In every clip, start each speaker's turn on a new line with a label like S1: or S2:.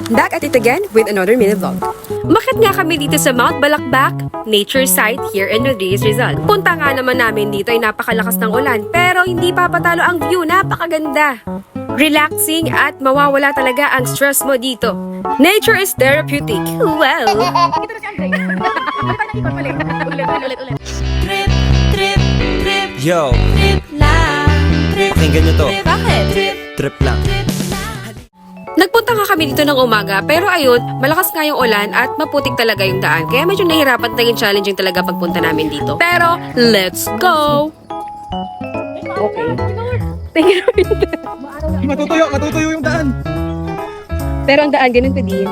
S1: Back at it again with another mini vlog. Umakyat nga kami dito sa Mount Balakbak Nature Site here in Rodriguez, Rizal. Punta nga naman namin dito ay napakalakas ng ulan pero hindi papatalo ang view, napakaganda. Relaxing at mawawala talaga ang stress mo dito. Nature is therapeutic. Well,
S2: Yo, pakinggan nyo to. Trip lang.
S1: nagpunta nga kami dito ng umaga pero ayun, malakas nga yung ulan at maputik talaga yung daan. Kaya medyo nahirapan tayong challenging talaga pagpunta namin dito. Pero, let's go! Okay. Thank you.
S3: Matutuyo yung daan.
S1: Pero ang daan, ganun pa din.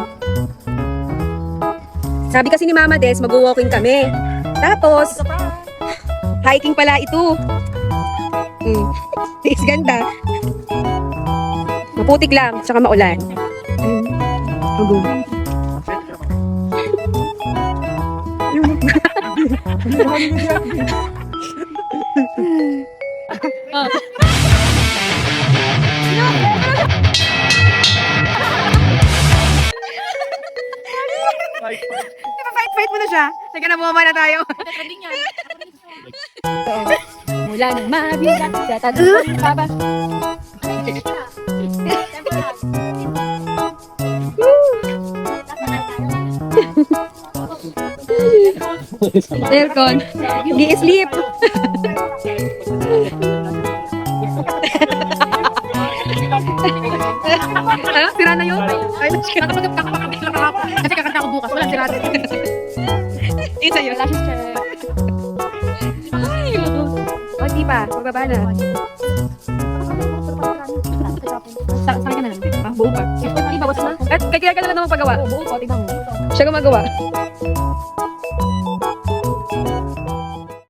S1: Sabi kasi ni Mama Des, mag-walking kami. Tapos, hiking pala ito. Tiis ganda. Maputik lang, tsaka maulan. Fight mo na siya. Teka na, bumaba na tayo. Mula ng mabigat sa tatapos baba. Aircon. Gi-sleep. Ano? Sira na yun? Ay,
S4: Kakapagpapakabit lang ako. Kasi kakanta ko bukas. Walang sirado.
S1: yun sa'yo. Ay, o, di pa. Magbaba na.
S4: Saan ka na lang? Buo pa. Di ba, what's na?
S1: At kaya ka na lang naman pagawa.
S4: Buo pa, diba mo?
S1: Siya gumagawa.